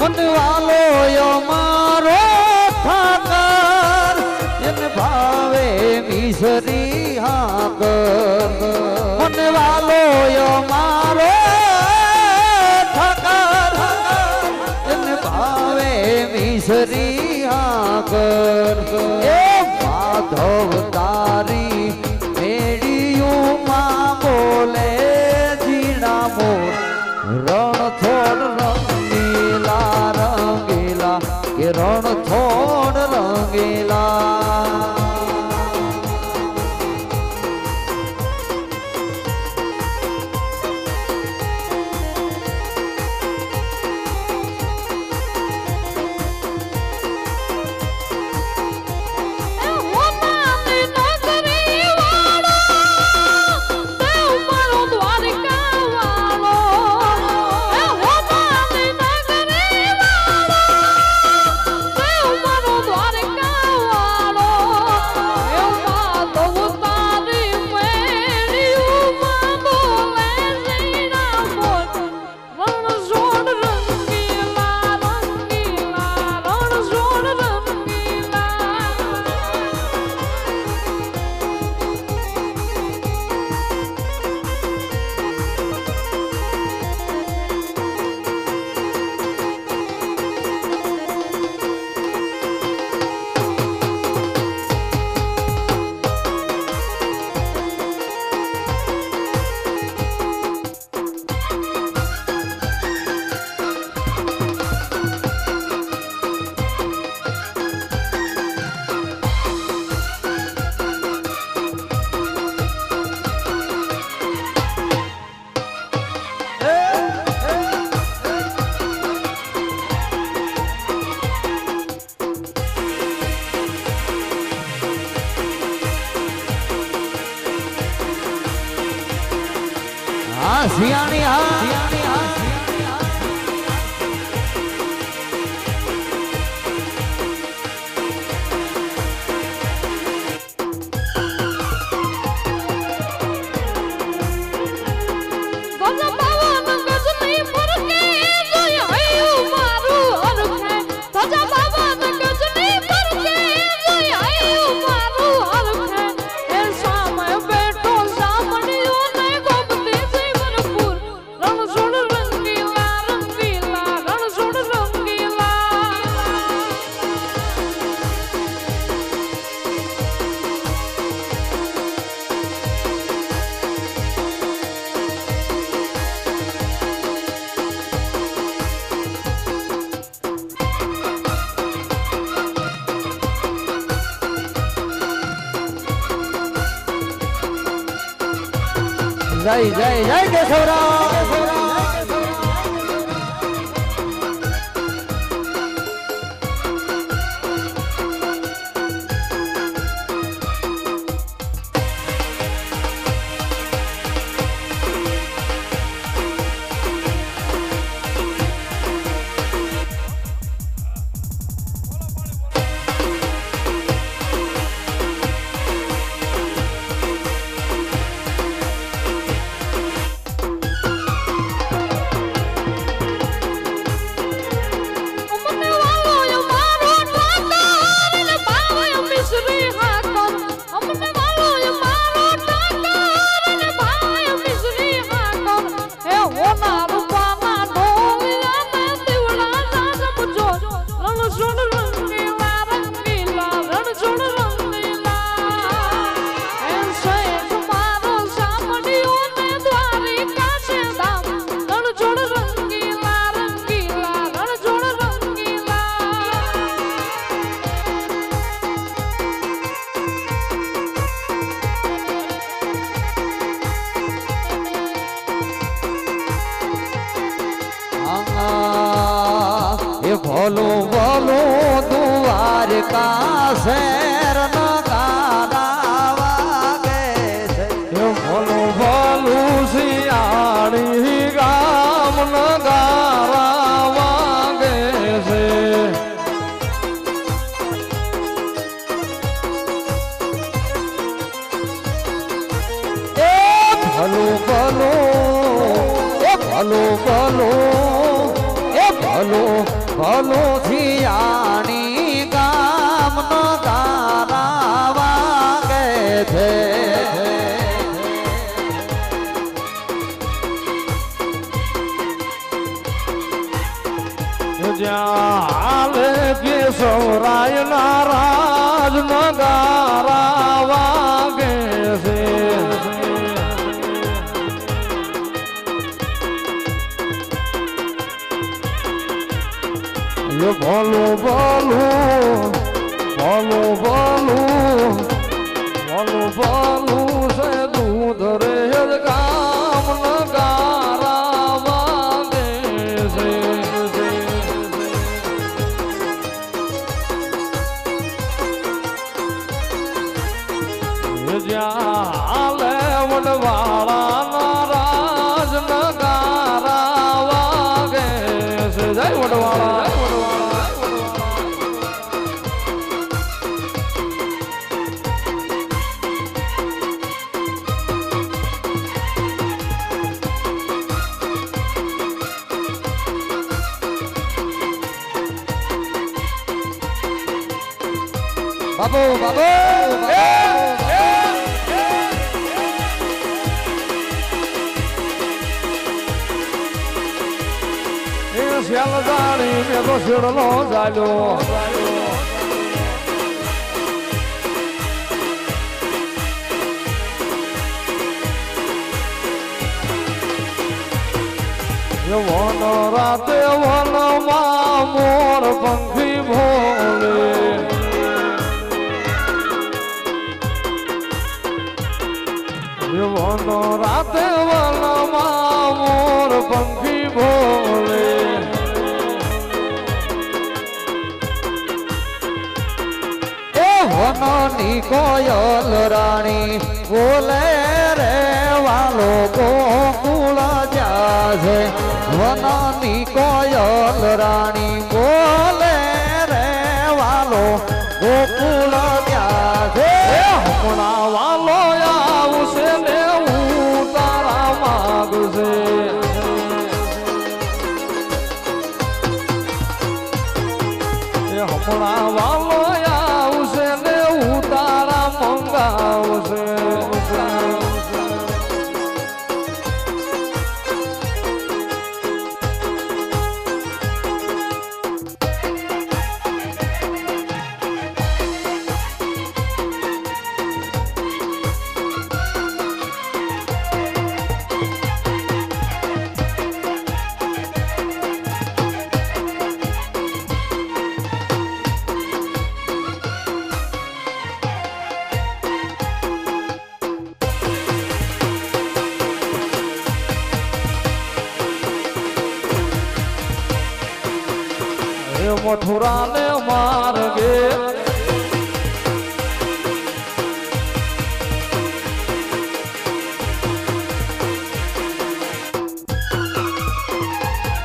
મનવાલો મારો ઠાકર એને ભાવે મિસરી હાકર મનવાલો મારો ઠાકર એને ભાવે મિસરી હાકર એ માધવ તારી મેળીયુમાં બોલે જીણા મોર રણ થોડ રંગીલા રંગીલા કે રણ થોડ રંગીલા સિયાણી જય જય જય કેશવરાવ ભોલું ભોલું દ્વારકા શહેર નગારા વાગે છે ભોલું ભોલું શિયાળી ગામ નગારા વાગે છે ભલું ભલું ભલું ભલું ભલું ભલું થિયાણી ગામ નો ગારા વાગે છે જ્યાં હાલે કે સૌરાય ના રાજ નગારા વાગે છે ભોલું ભોલું ભોલું ભોલું ભોલું ભોલું છે દૂધ રે ગામ નગારા વાગે છે જ્યાં વડવાળા ના રાજ નગારા વાગે છે જય વડવાળા બાબુ બાબુ શ્યાલદાણી મેં તો શેડલો ચાલ્યો વન રાતે વનમાં મોર પંખી ભોલે વન રાતે વનમાં મોર પંખી ભોલે વનની કોયલ રાણી બોલે રે વાલો ગોકુળ જાશે વનની કોયલ રાણી બોલે રે વાલો ગોકુળ જાશે હમણાં વાલો આવશે ને હું તારા માગશે હમણાં વાલો આવશે ને હું તારા મંગાવશે મથુરા ને માર્ગે